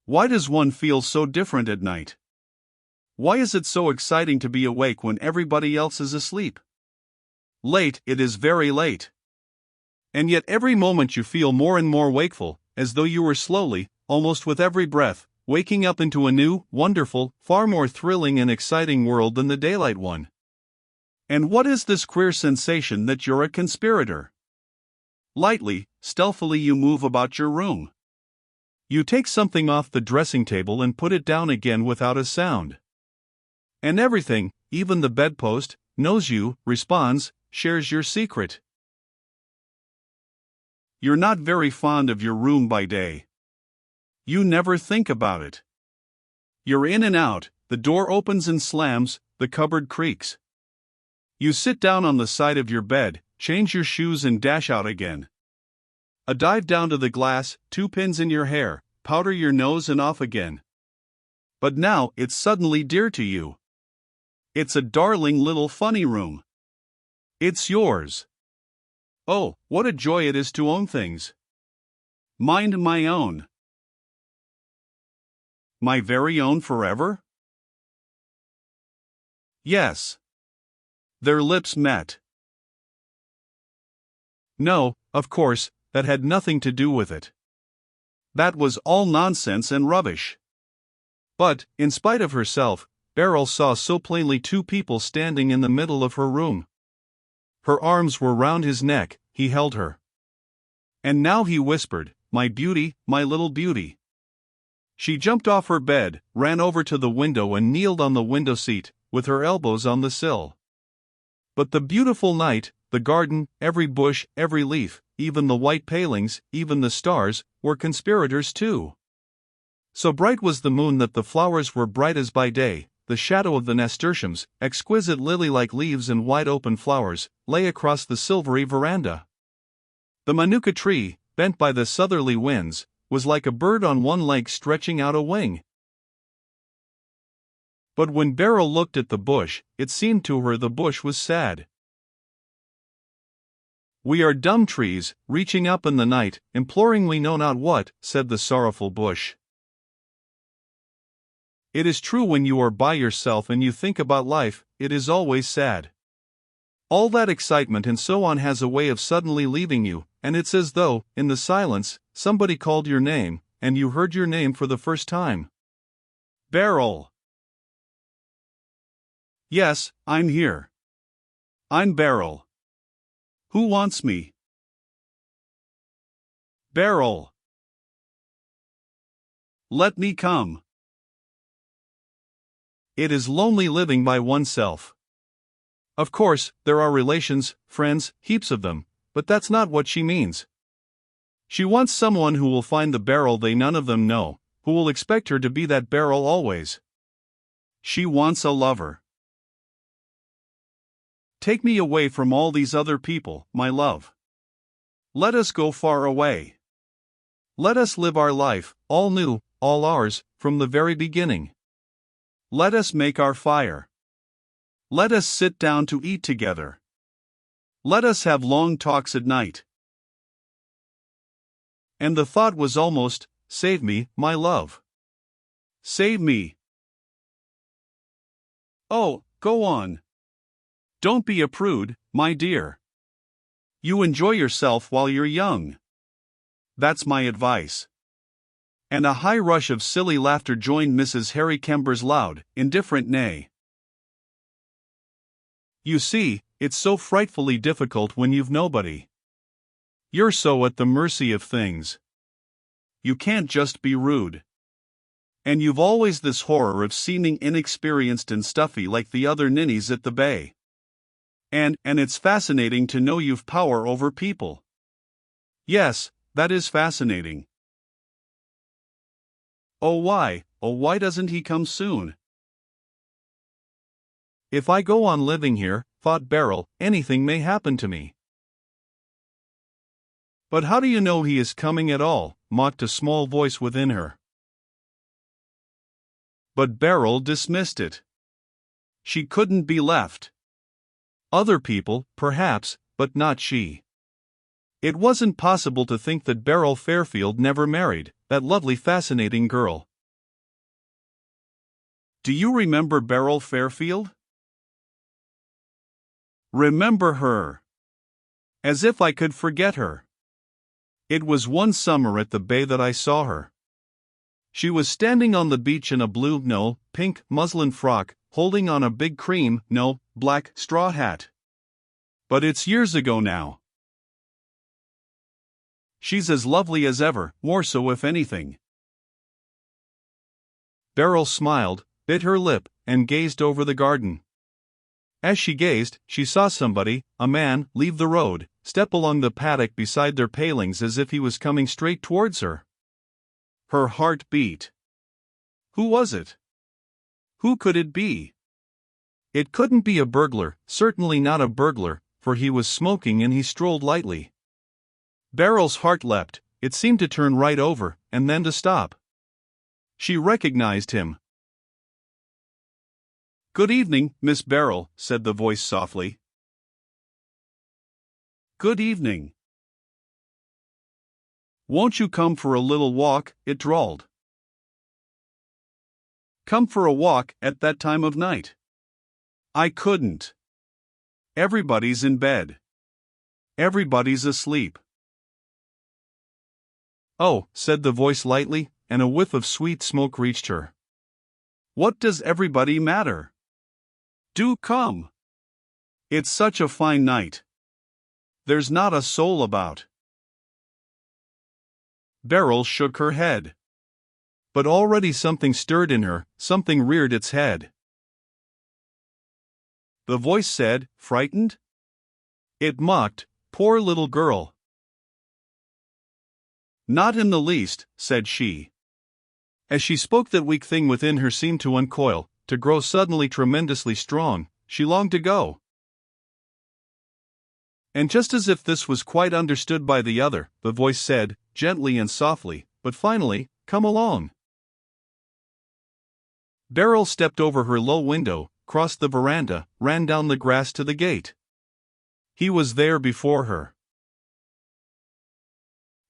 Why does one feel so different at night? Why is it so exciting to be awake when everybody else is asleep? Late, it is very late. And yet every moment you feel more and more wakeful, as though you were slowly, almost with every breath, waking up into a new, wonderful, far more thrilling and exciting world than the daylight one. And what is this queer sensation that you're a conspirator? Lightly, stealthily you move about your room. You take something off the dressing table and put it down again without a sound. And everything, even the bedpost, knows you, responds, shares your secret. You're not very fond of your room by day. You never think about it. You're in and out, the door opens and slams, the cupboard creaks. You sit down on the side of your bed, change your shoes and dash out again. A dive down to the glass, 2 pins in your hair, powder your nose and off again. But now it's suddenly dear to you. It's a darling little funny room. It's yours. Oh, what a joy it is to own things. Mind my own. My very own forever? Yes. Their lips met. No, of course, that had nothing to do with it. That was all nonsense and rubbish. But, in spite of herself, Beryl saw so plainly 2 people standing in the middle of her room. Her arms were round his neck, he held her. And now he whispered, "My beauty, my little beauty." She jumped off her bed, ran over to the window and kneeled on the window seat, with her elbows on the sill. But the beautiful night, the garden, every bush, every leaf, even the white palings, even the stars, were conspirators too. So bright was the moon that the flowers were bright as by day. The shadow of the nasturtiums, exquisite lily-like leaves and wide-open flowers, lay across the silvery veranda. The manuka tree, bent by the southerly winds, was like a bird on one leg stretching out a wing. But when Beryl looked at the bush, it seemed to her the bush was sad. "We are dumb trees, reaching up in the night, imploring we know not what," said the sorrowful bush. It is true when you are by yourself and you think about life, it is always sad. All that excitement and so on has a way of suddenly leaving you, and it's as though, in the silence, somebody called your name, and you heard your name for the first time. Beryl. Yes, I'm here. I'm Beryl. Who wants me? Beryl. Let me come. It is lonely living by oneself. Of course, there are relations, friends, heaps of them, but that's not what she means. She wants someone who will find the Beryl they none of them know, who will expect her to be that Beryl always. She wants a lover. Take me away from all these other people, my love. Let us go far away. Let us live our life, all new, all ours, from the very beginning. Let us make our fire. Let us sit down to eat together. Let us have long talks at night. And the thought was almost, "Save me, my love. Save me." Oh, go on. Don't be a prude, my dear. You enjoy yourself while you're young. That's my advice. And a high rush of silly laughter joined Mrs. Harry Kember's loud, indifferent neigh. You see, it's so frightfully difficult when you've nobody. You're so at the mercy of things. You can't just be rude. And you've always this horror of seeming inexperienced and stuffy like the other ninnies at the bay. And it's fascinating to know you've power over people. Yes, that is fascinating. Oh why doesn't he come soon? If I go on living here, thought Beryl, anything may happen to me. But how do you know he is coming at all? Mocked a small voice within her. But Beryl dismissed it. She couldn't be left. Other people, perhaps, but not she. It wasn't possible to think that Beryl Fairfield never married, that lovely fascinating girl, Do you remember Beryl Fairfield? Remember her. As if I could forget her. It was one summer at the bay that I saw her. She was standing on the beach in a blue, no, pink muslin frock, holding on a big cream, no, black straw hat. But it's years ago now. She's as lovely as ever, more so if anything. Beryl smiled, bit her lip, and gazed over the garden. As she gazed, she saw somebody, a man, leave the road, step along the paddock beside their palings as if he was coming straight towards her. Her heart beat. Who was it? Who could it be? It couldn't be a burglar, certainly not a burglar, for he was smoking and he strolled lightly. Beryl's heart leapt, it seemed to turn right over, and then to stop. She recognized him. "Good evening, Miss Beryl," said the voice softly. "Good evening. Won't you come for a little walk?" it drawled. "Come for a walk at that time of night? I couldn't. Everybody's in bed. Everybody's asleep." "Oh," said the voice lightly, and a whiff of sweet smoke reached her. "What does everybody matter? Do come. It's such a fine night. There's not a soul about." Beryl shook her head. But already something stirred in her, something reared its head. The voice said, "Frightened?" It mocked, "Poor little girl." "Not in the least," said she. As she spoke, that weak thing within her seemed to uncoil, to grow suddenly tremendously strong. She longed to go. And just as if this was quite understood by the other, the voice said, gently and softly, but finally, "Come along." Beryl stepped over her low window, crossed the veranda, ran down the grass to the gate. He was there before her.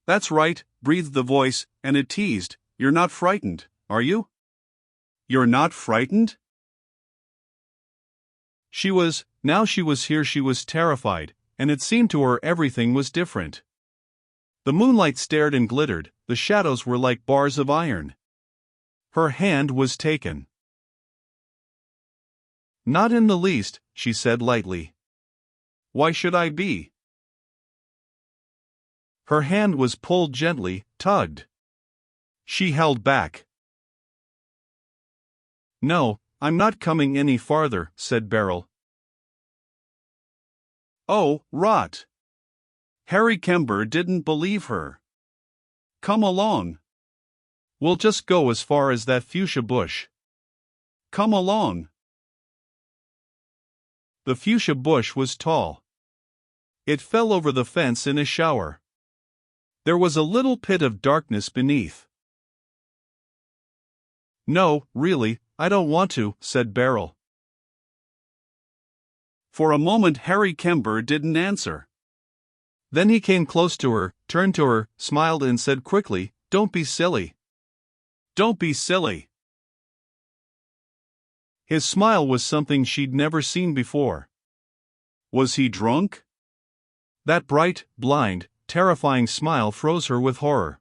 "That's right," breathed the voice, and it teased, "You're not frightened, are you? You're not frightened?" Now she was here, she was terrified, and it seemed to her everything was different. The moonlight stared and glittered, the shadows were like bars of iron. Her hand was taken. "Not in the least," she said lightly. "Why should I be?" Her hand was pulled gently, tugged. She held back. "No, I'm not coming any farther," said Beryl. "Oh, rot." Harry Kember didn't believe her. "Come along. We'll just go as far as that fuchsia bush. Come along." The fuchsia bush was tall. It fell over the fence in a shower. There was a little pit of darkness beneath. "No, really, I don't want to," said Beryl. For a moment Harry Kember didn't answer. Then he came close to her, turned to her, smiled and said quickly, "Don't be silly. Don't be silly." His smile was something she'd never seen before. Was he drunk? That bright, blind, terrifying smile froze her with horror.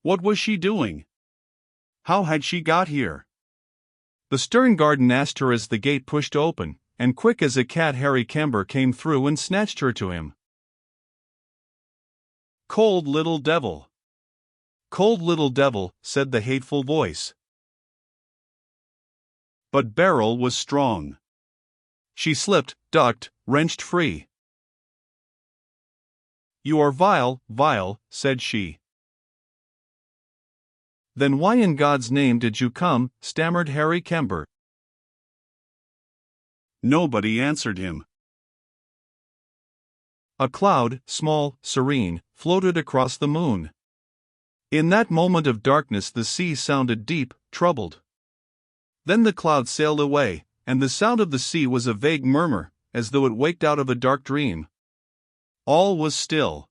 What was she doing? How had she got here? The stern garden asked her as the gate pushed open, and quick as a cat Harry Kember came through and snatched her to him. "Cold little devil. Cold little devil," said the hateful voice. But Beryl was strong. She slipped, ducked, wrenched free. "You are vile, vile," said she. "Then why in God's name did you come?" stammered Harry Kember. Nobody answered him. A cloud, small, serene, floated across the moon. In that moment of darkness the sea sounded deep, troubled. Then the cloud sailed away, and the sound of the sea was a vague murmur, as though it waked out of a dark dream. All was still.